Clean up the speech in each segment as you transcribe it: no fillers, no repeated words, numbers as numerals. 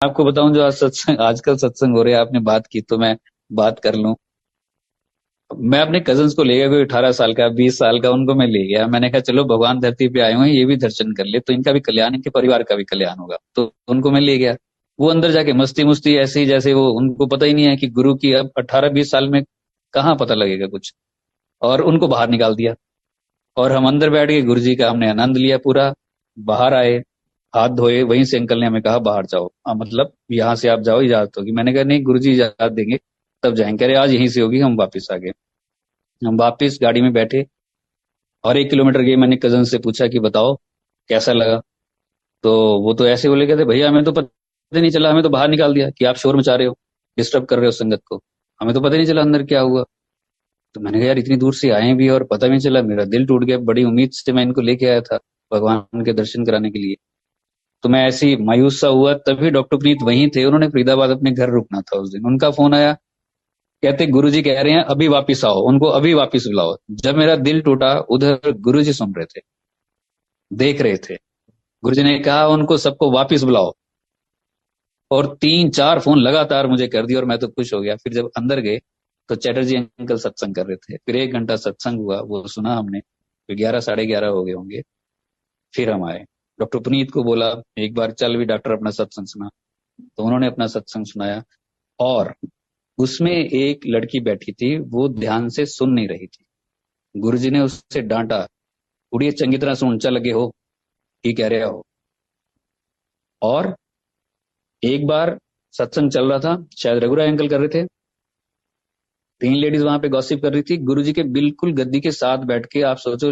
आपको बताऊं, जो आज सत्संग आजकल सत्संग हो रहे हैं, आपने बात की तो मैं बात कर लूं। मैं अपने कजन्स को ले गया, कोई 18 साल का 20 साल का, उनको मैं ले गया। मैंने कहा चलो भगवान धरती पे आए हुए हैं, ये भी दर्शन कर ले तो इनका भी कल्याण, इनके परिवार का भी कल्याण होगा। तो उनको मैं ले गया। वो अंदर जाके मस्ती मुस्ती ऐसे ही, जैसे वो, उनको पता ही नहीं है कि गुरु की अब 18-20 साल में कहाँ पता लगेगा कुछ। और उनको बाहर निकाल दिया। और हम अंदर बैठ के गुरु जी का हमने आनंद लिया पूरा। बाहर आए, हाथ धोए, वहीं से अंकल ने हमें कहा बाहर जाओ, मतलब यहाँ से आप जाओ, इजाजत होगी। मैंने कहा नहीं गुरु जी इजाजत देंगे तब जाएंगे। कह रहे आज यहीं से होगी। हम वापिस आ गए। हम वापिस गाड़ी में बैठे और 1 किलोमीटर गए। मैंने कजन से पूछा कि बताओ कैसा लगा। तो वो तो ऐसे बोले, कहते भैया हमें तो पता नहीं चला, हमें तो बाहर निकाल दिया कि आप शोर मचा रहे हो, डिस्टर्ब कर रहे हो संगत को। हमें तो पता नहीं चला अंदर क्या हुआ। तो मैंने कहा यार इतनी दूर से आए भी और पता भी नहीं चला, मेरा दिल टूट गया। बड़ी उम्मीद से मैं इनको लेके आया था भगवान के दर्शन कराने के लिए। तो मैं ऐसे ही मायूस सा हुआ। तभी डॉक्टर प्रीत वहीं थे, उन्होंने फरीदाबाद अपने घर रुकना था उस दिन। उनका फोन आया, कहते गुरुजी कह रहे हैं अभी वापिस आओ, उनको अभी वापिस बुलाओ। जब मेरा दिल टूटा, उधर गुरुजी सुन रहे थे, देख रहे थे। गुरुजी ने कहा उनको सबको वापिस बुलाओ। और 3-4 फोन लगातार मुझे कर दिए और मैं तो खुश हो गया। फिर जब अंदर गए तो चैटर्जी अंकल सत्संग कर रहे थे। फिर 1 घंटा सत्संग हुआ, वो सुना हमने। फिर 11, 11:30 हो गए होंगे। फिर हम आए। डॉक्टर पुनीत को बोला एक बार चल भी डॉक्टर अपना सत्संग सुना। तो उन्होंने अपना सत्संग सुनाया। और उसमें एक लड़की बैठी थी, वो ध्यान से सुन नहीं रही थी। गुरुजी ने उससे डांटा, उड़िए चंगी तरह सुन, चल लगे हो की कह रहे हो। और एक बार सत्संग चल रहा था, शायद रघुराय अंकल कर रहे थे। 3 लेडीज वहां पे गॉसिप कर रही थी, गुरुजी के बिल्कुल गद्दी के साथ बैठ के। आप सोचो,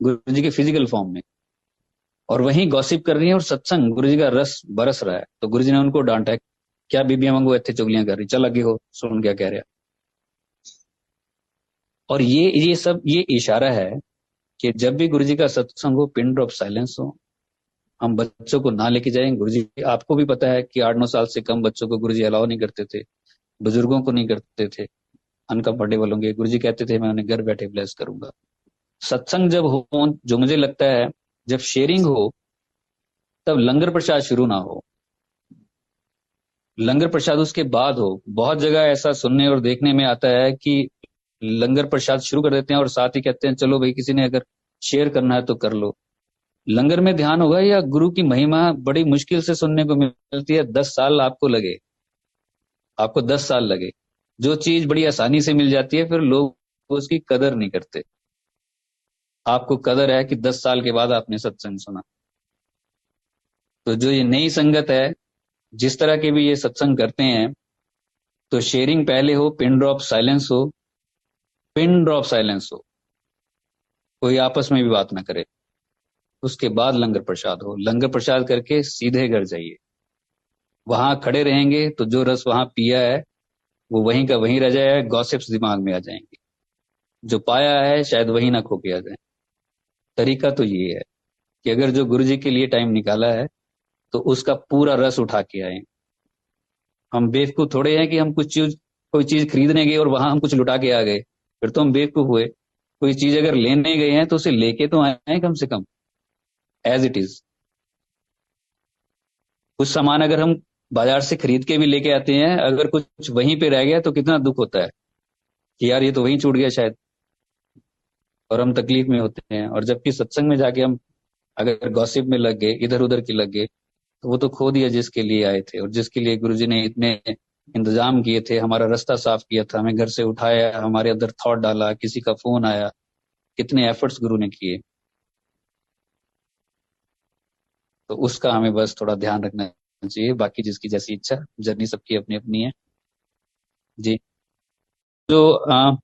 गुरुजी के फिजिकल फॉर्म में, और वहीं गॉसिप कर रही है और सत्संग गुरुजी का रस बरस रहा है। तो गुरुजी ने उनको डांटा, क्या बीबियां मंगो इतने चुगलियां कर रही, चल लगे हो सुन क्या कह रहे हैं। और ये सब ये इशारा है कि जब भी गुरुजी का सत्संग हो, पिन ड्रॉप साइलेंस हो। हम बच्चों को ना लेके जाएं। गुरुजी, आपको भी पता है कि 8-9 साल से कम बच्चों को गुरुजी अलाउ नहीं करते थे, बुजुर्गों को नहीं करते थे। अनकंफर्टेबल होंगे, गुरुजी कहते थे मैं उन्हें घर बैठे ब्लेस करूंगा। सत्संग जब हो, जो मुझे लगता है जब शेयरिंग हो, तब लंगर प्रसाद शुरू ना हो, लंगर प्रसाद उसके बाद हो। बहुत जगह ऐसा सुनने और देखने में आता है कि लंगर प्रसाद शुरू कर देते हैं और साथ ही कहते हैं चलो भाई किसी ने अगर शेयर करना है तो कर लो। लंगर में ध्यान होगा या गुरु की महिमा बड़ी मुश्किल से सुनने को मिलती है। 10 साल आपको लगे, आपको 10 साल लगे। जो चीज बड़ी आसानी से मिल जाती है, फिर लोग उसकी कदर नहीं करते। आपको कदर है कि 10 साल के बाद आपने सत्संग सुना। तो जो ये नई संगत है, जिस तरह के भी ये सत्संग करते हैं, तो शेयरिंग पहले हो, पिन ड्रॉप साइलेंस हो। पिन ड्रॉप साइलेंस हो, कोई आपस में भी बात ना करे। उसके बाद लंगर प्रसाद हो। लंगर प्रसाद करके सीधे घर जाइए। वहां खड़े रहेंगे तो जो रस वहां पिया है वो वहीं का वहीं रह जाएगा, गॉसिप्स दिमाग में आ जाएंगे। जो पाया है शायद वहीं ना खो के आ जाए। तरीका तो ये है कि अगर जो गुरु जी के लिए टाइम निकाला है तो उसका पूरा रस उठा के आए। हम बेवकूफ थोड़े हैं कि हम कुछ चीज, कोई चीज खरीदने गए और वहां हम कुछ लुटा के आ गए, फिर तो हम बेवकूफ हुए। कोई चीज अगर लेने गए हैं तो उसे लेके तो आए कम से कम, एज इट इज। कुछ सामान अगर हम बाजार से खरीद के भी लेके आते हैं, अगर कुछ वहीं पे रह गया तो कितना दुख होता है कि यार ये तो वहीं छूट गया शायद। और हम तकलीफ में होते हैं। और जबकि सत्संग में जाके हम अगर गॉसिप में लग गए, इधर उधर की लग गए, तो वो तो खो दिया जिसके लिए आए थे और जिसके लिए गुरुजी ने इतने इंतजाम किए थे। हमारा रास्ता साफ किया था, हमें घर से उठाया, हमारे अंदर थॉट डाला, किसी का फोन आया, कितने एफर्ट्स गुरु ने किए। तो उसका हमें बस थोड़ा ध्यान रखना चाहिए। बाकी जिसकी जैसी इच्छा, जर्नी सबकी अपनी अपनी है। जी। जो